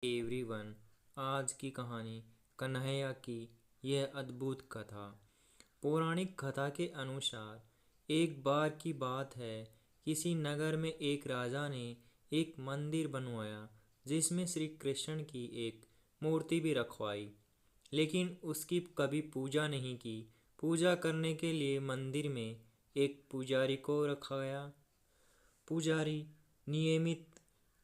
Everyone, आज की कहानी कन्हैया की यह अद्भुत कथा। पौराणिक कथा के अनुसार एक बार की बात है, किसी नगर में एक राजा ने एक मंदिर बनवाया जिसमें श्री कृष्ण की एक मूर्ति भी रखवाई, लेकिन उसकी कभी पूजा नहीं की। पूजा करने के लिए मंदिर में एक पुजारी को रखा गया। पुजारी नियमित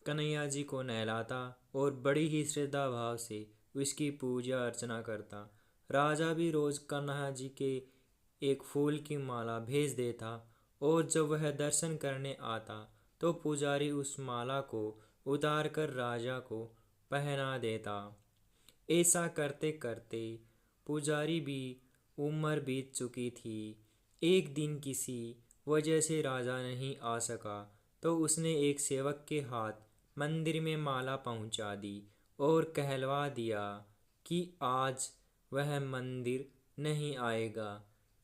कन्हैया जी को नहलाता और बड़ी ही श्रद्धा भाव से उसकी पूजा अर्चना करता। राजा भी रोज कन्हैया जी के एक फूल की माला भेज देता और जब वह दर्शन करने आता तो पुजारी उस माला को उतार कर राजा को पहना देता। ऐसा करते करते पुजारी भी उम्र बीत चुकी थी। एक दिन किसी वजह से राजा नहीं आ सका तो उसने एक सेवक के हाथ मंदिर में माला पहुंचा दी और कहलवा दिया कि आज वह मंदिर नहीं आएगा,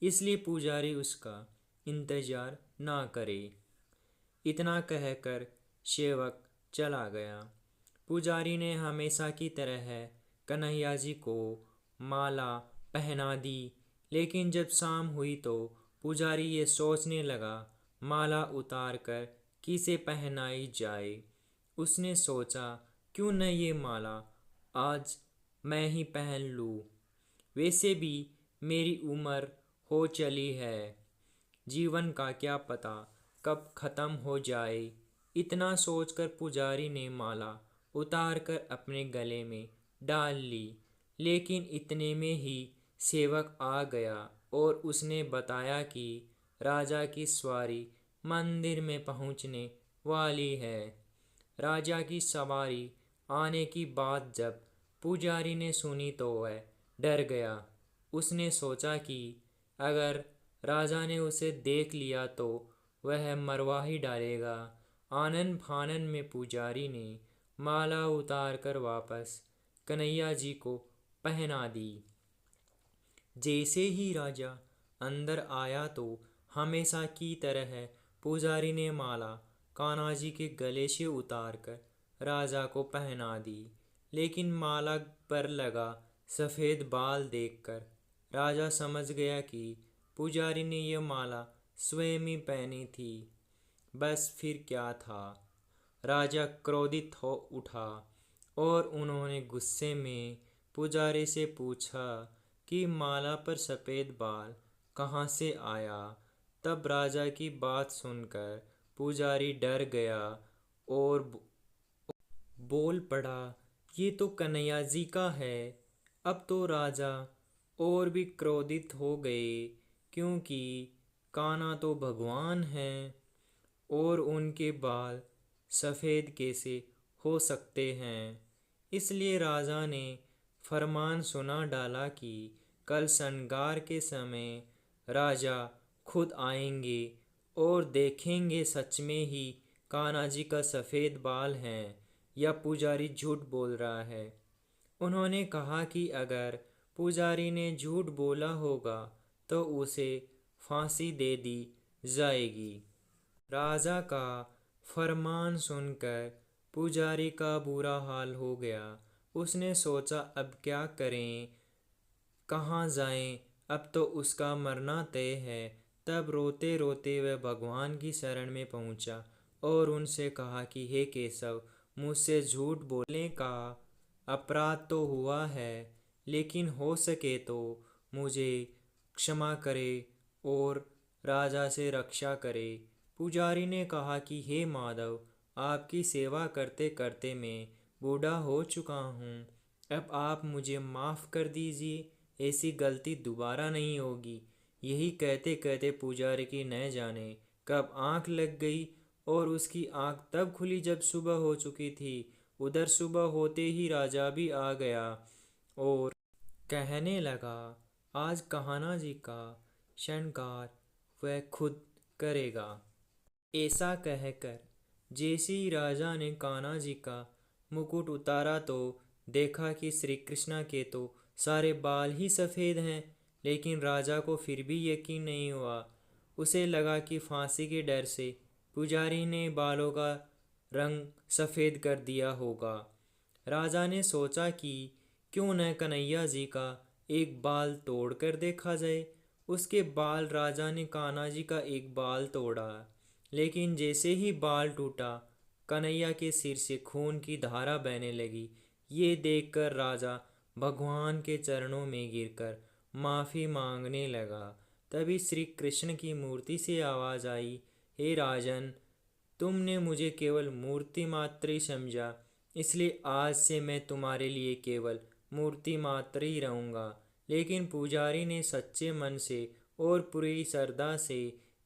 इसलिए पुजारी उसका इंतजार ना करे। इतना कहकर सेवक चला गया। पुजारी ने हमेशा की तरह कन्हैया जी को माला पहना दी, लेकिन जब शाम हुई तो पुजारी ये सोचने लगा माला उतार कर किसे पहनाई जाए। उसने सोचा, क्यों न ये माला आज मैं ही पहन लूँ। वैसे भी मेरी उम्र हो चली है, जीवन का क्या पता कब ख़त्म हो जाए। इतना सोचकर पुजारी ने माला उतार कर अपने गले में डाल ली, लेकिन इतने में ही सेवक आ गया और उसने बताया कि राजा की सवारी मंदिर में पहुंचने वाली है। राजा की सवारी आने की बात जब पुजारी ने सुनी तो वह डर गया। उसने सोचा कि अगर राजा ने उसे देख लिया तो वह मरवा ही डालेगा। आनन फानन में पुजारी ने माला उतार कर वापस कन्हैया जी को पहना दी। जैसे ही राजा अंदर आया तो हमेशा की तरह पुजारी ने माला कान्हा जी के गले से उतार कर राजा को पहना दी, लेकिन माला पर लगा सफ़ेद बाल देखकर राजा समझ गया कि पुजारी ने यह माला स्वयं ही पहनी थी। बस फिर क्या था, राजा क्रोधित हो उठा और उन्होंने गुस्से में पुजारी से पूछा कि माला पर सफ़ेद बाल कहाँ से आया। तब राजा की बात सुनकर पुजारी डर गया और बोल पड़ा, ये तो कन्हैया जी का है। अब तो राजा और भी क्रोधित हो गए, क्योंकि कान्हा तो भगवान हैं और उनके बाल सफ़ेद कैसे हो सकते हैं। इसलिए राजा ने फरमान सुना डाला कि कल श्रृंगार के समय राजा खुद आएंगे और देखेंगे सच में ही कान्हा जी का सफ़ेद बाल हैं या पुजारी झूठ बोल रहा है। उन्होंने कहा कि अगर पुजारी ने झूठ बोला होगा तो उसे फांसी दे दी जाएगी। राजा का फरमान सुनकर पुजारी का बुरा हाल हो गया। उसने सोचा, अब क्या करें, कहाँ जाएं, अब तो उसका मरना तय है। तब रोते रोते वह भगवान की शरण में पहुंचा और उनसे कहा कि हे केशव, मुझसे झूठ बोलने का अपराध तो हुआ है, लेकिन हो सके तो मुझे क्षमा करे और राजा से रक्षा करे। पुजारी ने कहा कि हे माधव, आपकी सेवा करते करते मैं बूढ़ा हो चुका हूँ, अब आप मुझे माफ़ कर दीजिए, ऐसी गलती दोबारा नहीं होगी। यही कहते कहते पुजारी की न जाने कब आँख लग गई और उसकी आँख तब खुली जब सुबह हो चुकी थी। उधर सुबह होते ही राजा भी आ गया और कहने लगा, आज कान्हा जी का श्रृंगार वह खुद करेगा। ऐसा कहकर जैसे ही राजा ने कान्हा जी का मुकुट उतारा तो देखा कि श्री कृष्णा के तो सारे बाल ही सफ़ेद हैं, लेकिन राजा को फिर भी यकीन नहीं हुआ। उसे लगा कि फांसी के डर से पुजारी ने बालों का रंग सफ़ेद कर दिया होगा। राजा ने सोचा कि क्यों न कन्हैया जी का एक बाल तोड़ कर देखा जाए। उसके बाल राजा ने कान्हा जी का एक बाल तोड़ा, लेकिन जैसे ही बाल टूटा कन्हैया के सिर से खून की धारा बहने लगी। ये देखकर राजा भगवान के चरणों में गिरकर माफ़ी मांगने लगा। तभी श्री कृष्ण की मूर्ति से आवाज़ आई, हे राजन, तुमने मुझे केवल मूर्ति मात्र ही समझा, इसलिए आज से मैं तुम्हारे लिए केवल मूर्ति मात्र ही रहूँगा। लेकिन पुजारी ने सच्चे मन से और पूरी श्रद्धा से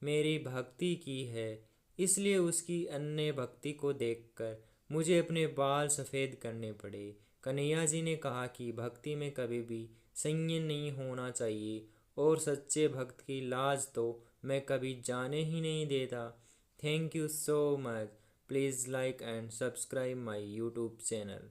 मेरी भक्ति की है, इसलिए उसकी अन्य भक्ति को देखकर मुझे अपने बाल सफ़ेद करने पड़े। कन्हैया जी ने कहा कि भक्ति में कभी भी संयम नहीं होना चाहिए और सच्चे भक्त की लाज तो मैं कभी जाने ही नहीं देता। Thank you so much. Please like and subscribe my YouTube channel.